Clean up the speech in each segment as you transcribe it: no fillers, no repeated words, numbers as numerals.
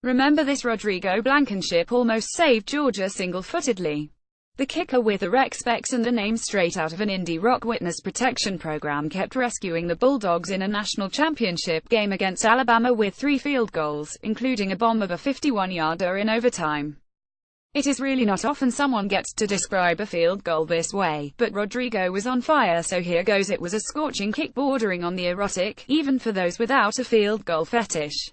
Remember this: Rodrigo Blankenship almost saved Georgia single-footedly. The kicker with the rec specs and a name straight out of an indie rock witness protection program kept rescuing the Bulldogs in a national championship game against Alabama with 3 field goals, including a bomb of a 51-yarder in overtime. It is really not often someone gets to describe a field goal this way, but Rodrigo was on fire, so here goes. It was a scorching kick bordering on the erotic, even for those without a field goal fetish.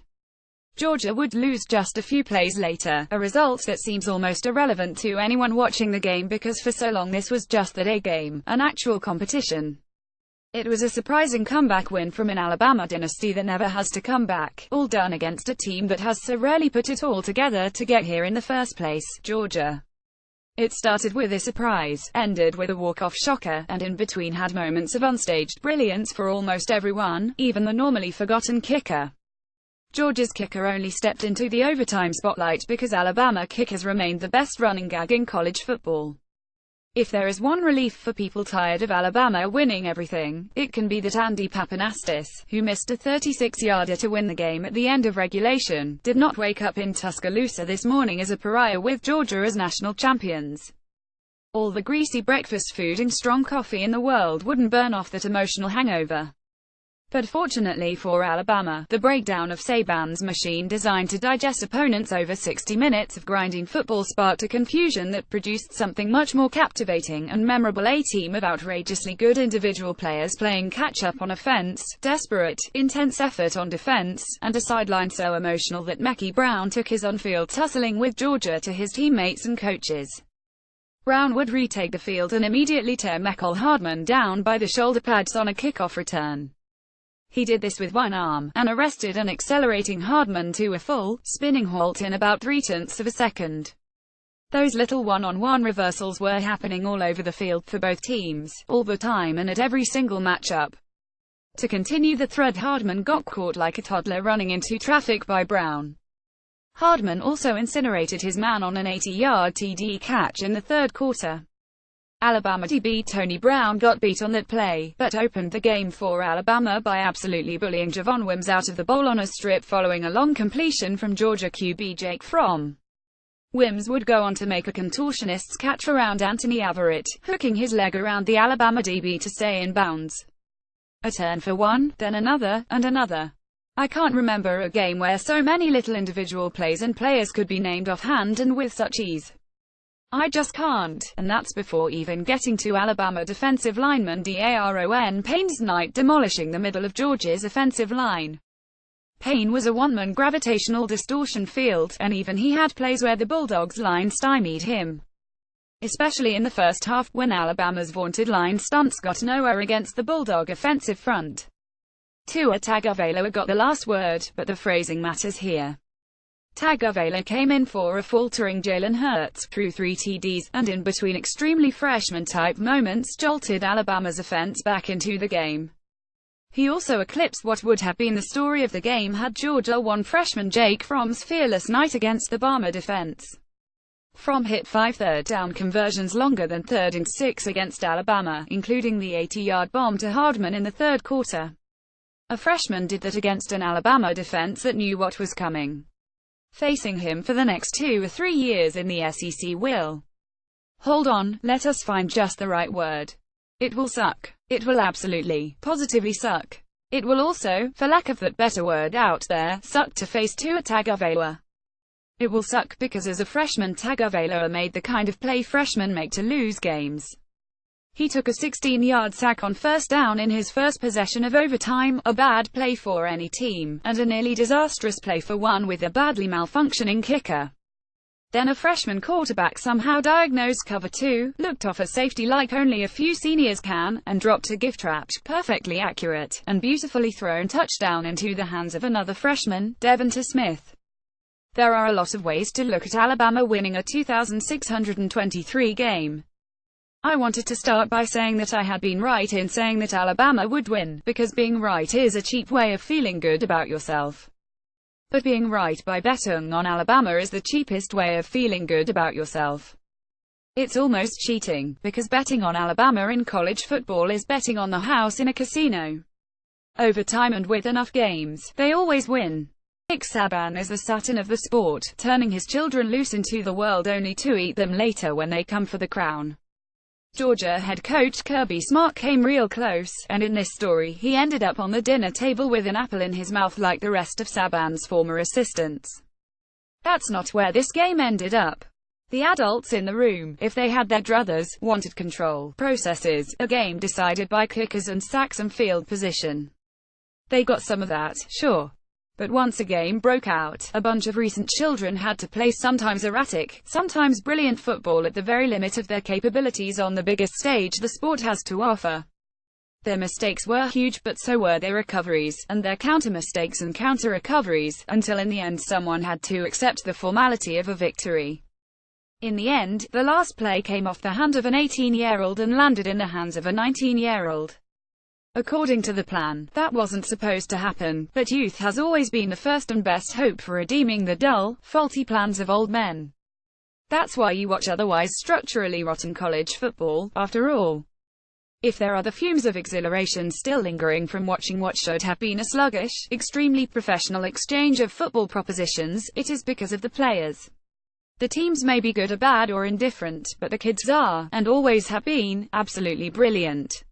Georgia would lose just a few plays later, a result that seems almost irrelevant to anyone watching the game because for so long this was just that a game, an actual competition. It was a surprising comeback win from an Alabama dynasty that never has to come back, all done against a team that has so rarely put it all together to get here in the first place, Georgia. It started with a surprise, ended with a walk-off shocker, and in between had moments of unstaged brilliance for almost everyone, even the normally forgotten kicker. Georgia's kicker only stepped into the overtime spotlight because Alabama kickers remained the best running gag in college football. If there is one relief for people tired of Alabama winning everything, it can be that Andy Pappanastis, who missed a 36-yarder to win the game at the end of regulation, did not wake up in Tuscaloosa this morning as a pariah with Georgia as national champions. All the greasy breakfast food and strong coffee in the world wouldn't burn off that emotional hangover. But fortunately for Alabama, the breakdown of Saban's machine designed to digest opponents over 60 minutes of grinding football sparked a confusion that produced something much more captivating and memorable: a team of outrageously good individual players playing catch-up on offense, desperate, intense effort on defense, and a sideline so emotional that Mickey Brown took his on-field tussling with Georgia to his teammates and coaches. Brown would retake the field and immediately tear Mecole Hardman down by the shoulder pads on a kickoff return. He did this with one arm, and arrested an accelerating Hardman to a full, spinning halt in about 0.3 of a second. Those little one-on-one reversals were happening all over the field for both teams, all the time and at every single matchup. To continue the thread, Hardman got caught like a toddler running into traffic by Brown. Hardman also incinerated his man on an 80-yard TD catch in the third quarter. Alabama DB Tony Brown got beat on that play, but opened the game for Alabama by absolutely bullying Javon Wims out of the bowl on a strip following a long completion from Georgia QB Jake Fromm. Wims would go on to make a contortionist's catch around Anthony Averett, hooking his leg around the Alabama DB to stay in bounds. A turn for one, then another, and another. I can't remember a game where so many little individual plays and players could be named offhand and with such ease. I just can't, and that's before even getting to Alabama defensive lineman Daron Payne's night demolishing the middle of Georgia's offensive line. Payne was a one-man gravitational distortion field, and even he had plays where the Bulldogs' line stymied him. Especially in the first half, when Alabama's vaunted line stunts got nowhere against the Bulldog offensive front. Tua Tagovailoa got the last word, but the phrasing matters here. Tagovailoa came in for a faltering Jalen Hurts, threw 3 TDs, and in between extremely freshman-type moments jolted Alabama's offense back into the game. He also eclipsed what would have been the story of the game had Georgia won: freshman Jake Fromm's fearless night against the Bama defense. Fromm hit 5 third-down conversions longer than 3rd and 6 against Alabama, including the 80-yard bomb to Hardman in the third quarter. A freshman did that against an Alabama defense that knew what was coming. Facing him for the next 2 or 3 years in the SEC will. Hold on, let us find just the right word. It will suck. It will absolutely, positively suck. It will also, for lack of that better word out there, suck to face Tua Tagovailoa. It will suck because as a freshman Tagovailoa made the kind of play freshmen make to lose games. He took a 16-yard sack on first down in his first possession of overtime, a bad play for any team, and a nearly disastrous play for one with a badly malfunctioning kicker. Then a freshman quarterback somehow diagnosed cover 2, looked off a safety like only a few seniors can, and dropped a gift-wrapped, perfectly accurate, and beautifully thrown touchdown into the hands of another freshman, Devonta Smith. There are a lot of ways to look at Alabama winning a 2,623 game. I wanted to start by saying that I had been right in saying that Alabama would win, because being right is a cheap way of feeling good about yourself. But being right by betting on Alabama is the cheapest way of feeling good about yourself. It's almost cheating, because betting on Alabama in college football is betting on the house in a casino. Over time and with enough games, they always win. Nick Saban is the Saturn of the sport, turning his children loose into the world only to eat them later when they come for the crown. Georgia head coach Kirby Smart came real close, and in this story he ended up on the dinner table with an apple in his mouth like the rest of Saban's former assistants. That's not where this game ended up. The adults in the room, if they had their druthers, wanted control, processes, a game decided by kickers and sacks and field position. They got some of that, sure. But once a game broke out, a bunch of recent children had to play sometimes erratic, sometimes brilliant football at the very limit of their capabilities on the biggest stage the sport has to offer. Their mistakes were huge, but so were their recoveries, and their counter-mistakes and counter-recoveries, until in the end someone had to accept the formality of a victory. In the end, the last play came off the hand of an 18-year-old and landed in the hands of a 19-year-old. According to the plan, that wasn't supposed to happen, but youth has always been the first and best hope for redeeming the dull, faulty plans of old men. That's why you watch otherwise structurally rotten college football, after all. If there are the fumes of exhilaration still lingering from watching what should have been a sluggish, extremely professional exchange of football propositions, it is because of the players. The teams may be good or bad or indifferent, but the kids are, and always have been, absolutely brilliant.